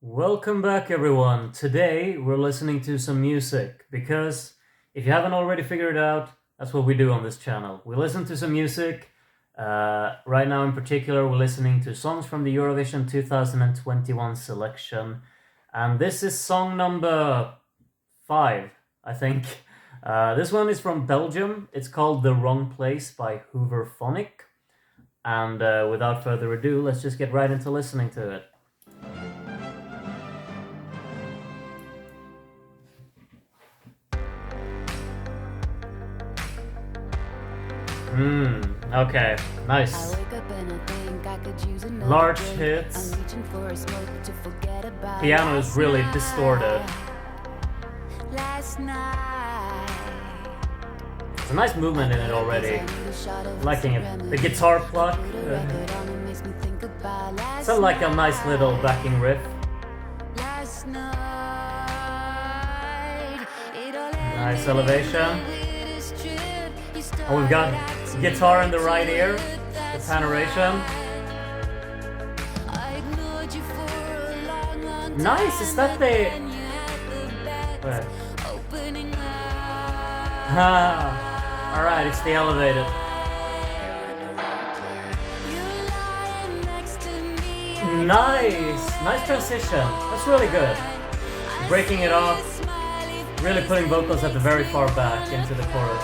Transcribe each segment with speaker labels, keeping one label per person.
Speaker 1: Welcome back, everyone. Today we're listening to some music because if you haven't already figured it out, that's what we do on this channel. We listen to some music. Right now, in particular, we're listening to songs from the Eurovision 2021 selection, and this is song number 5, I think. This one is from Belgium. It's called "The Wrong Place" by Hooverphonic. And without further ado, let's just get right into listening to it. Okay, nice. Large hits. Piano is really distorted. There's a nice movement in it already. Liking it. The guitar pluck. Sounds like a nice little backing riff. Nice elevation. And we've got guitar in the right ear, the paneration. Nice, is that the... Where? Alright, it's the elevated. Nice transition. That's really good. Breaking it off, really putting vocals at the very far back into the chorus.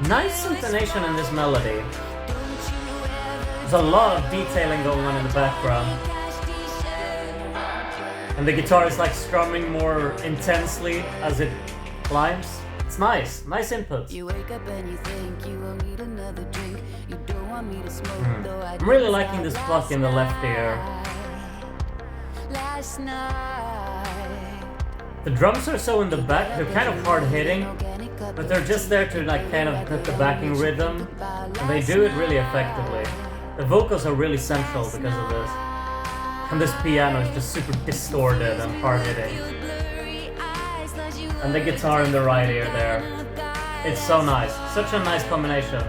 Speaker 1: Nice intonation in this melody. There's a lot of detailing going on in the background. And the guitar is like strumming more intensely as it climbs. It's nice. Nice input. You wake up and you think you will need another drink. You don't want me to smoke, though I'm really liking this pluck in the left ear. The drums are so in the back, they're kind of hard hitting, but they're just there to like kind of put the backing rhythm, and they do it really effectively. The vocals are really central because of this. And this piano is just super distorted and hard hitting. And the guitar in the right ear there. It's so nice. Such a nice combination.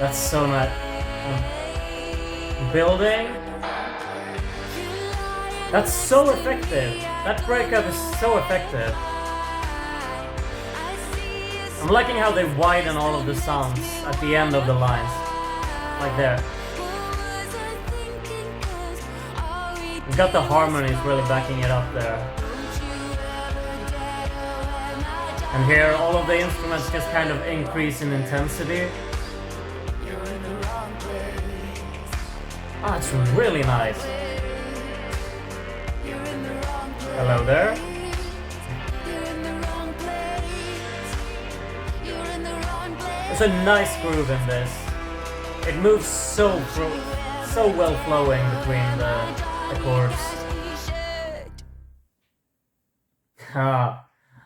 Speaker 1: That's so nice. Building. That's so effective. That breakup is so effective. I'm liking how they widen all of the sounds at the end of the lines. Like there. You've got the harmonies really backing it up there. And here all of the instruments just kind of increase in intensity. Ah, it's really nice. Hello there. There's a nice groove in this. It moves so well flowing between the chords.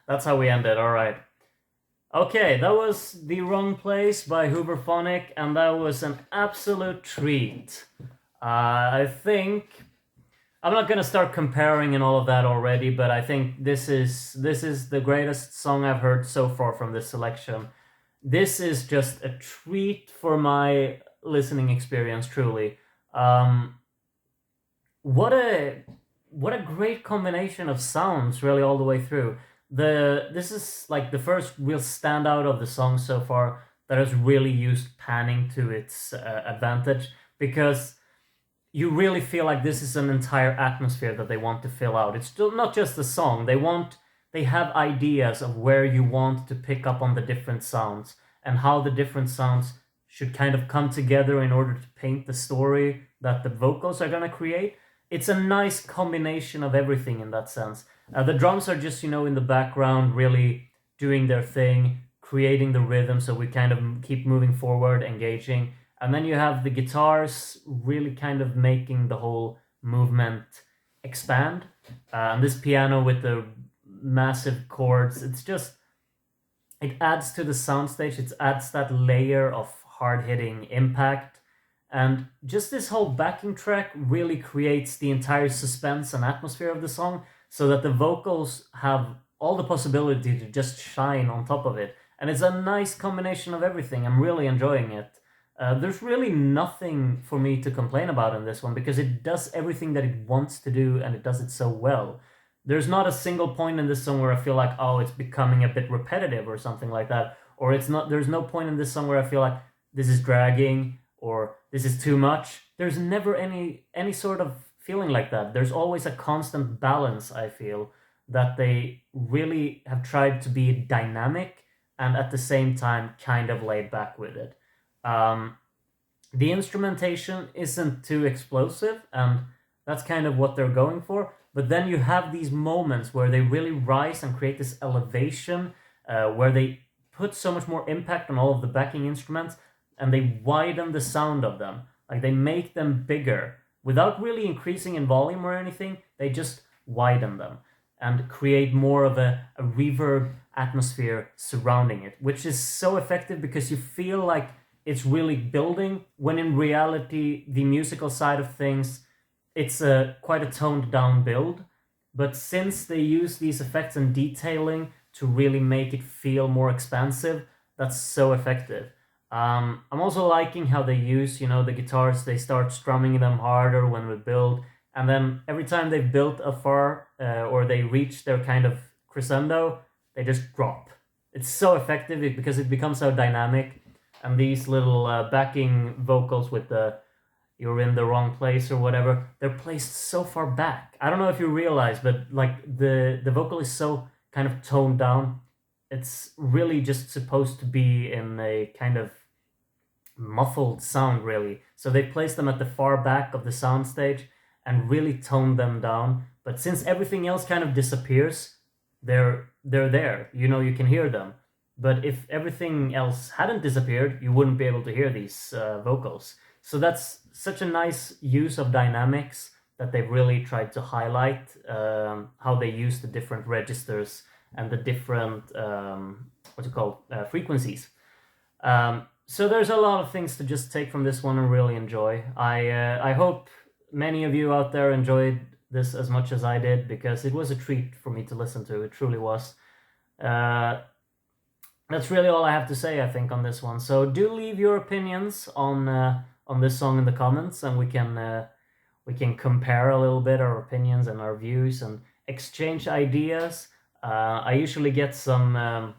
Speaker 1: That's how we end it, alright. Okay, that was The Wrong Place by Hooverphonic, and that was an absolute treat. I think... I'm not gonna start comparing and all of that already, but I think this is the greatest song I've heard so far from this selection. This is just a treat for my listening experience, truly. What a great combination of sounds, really, all the way through. This is like the first real standout of the song so far that has really used panning to its advantage, because you really feel like this is an entire atmosphere that they want to fill out. It's still not just a song. They have ideas of where you want to pick up on the different sounds and how the different sounds should kind of come together in order to paint the story that the vocals are going to create. It's a nice combination of everything in that sense. The drums are just, in the background, really doing their thing, creating the rhythm so we kind of keep moving forward, engaging. And then you have the guitars really kind of making the whole movement expand. And this piano with the massive chords, it adds to the soundstage, it adds that layer of hard-hitting impact. And just this whole backing track really creates the entire suspense and atmosphere of the song, so that the vocals have all the possibility to just shine on top of it. And it's a nice combination of everything. I'm really enjoying it. There's really nothing for me to complain about in this one because it does everything that it wants to do and it does it so well. There's not a single point in this song where I feel like, oh, it's becoming a bit repetitive or something like that. Or there's no point in this song where I feel like this is dragging or this is too much. There's never any sort of feeling like that. There's always a constant balance, I feel, that they really have tried to be dynamic and at the same time kind of laid back with it. The instrumentation isn't too explosive, and that's kind of what they're going for. But then you have these moments where they really rise and create this elevation, where they put so much more impact on all of the backing instruments, and they widen the sound of them. Like, they make them bigger without really increasing in volume or anything. They just widen them and create more of a reverb atmosphere surrounding it, which is so effective because you feel like it's really building, when in reality, the musical side of things, it's quite a toned down build. But since they use these effects and detailing to really make it feel more expansive, that's so effective. I'm also liking how they use, the guitars, they start strumming them harder when we build, and then every time they've built a far, or they reach their kind of crescendo, they just drop. It's so effective because it becomes so dynamic, and these little backing vocals with the "you're in the wrong place" or whatever, they're placed so far back. I don't know if you realize, but like the vocal is so kind of toned down. It's really just supposed to be in a kind of muffled sound, really. So they place them at the far back of the soundstage and really tone them down. But since everything else kind of disappears, they're there. You can hear them. But if everything else hadn't disappeared, you wouldn't be able to hear these vocals. So that's such a nice use of dynamics that they've really tried to highlight, how they use the different registers and the different frequencies. So there's a lot of things to just take from this one and really enjoy. I hope many of you out there enjoyed this as much as I did, because it was a treat for me to listen to. It truly was. That's really all I have to say, I think, on this one. So do leave your opinions on this song in the comments, and we can compare a little bit our opinions and our views and exchange ideas. I usually get some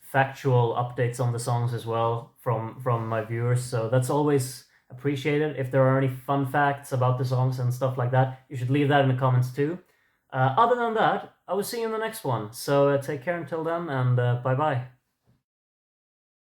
Speaker 1: factual updates on the songs as well from my viewers, so that's always appreciated. If there are any fun facts about the songs and stuff like that, you should leave that in the comments too. Other than that, I will see you in the next one, so take care until then, and bye bye.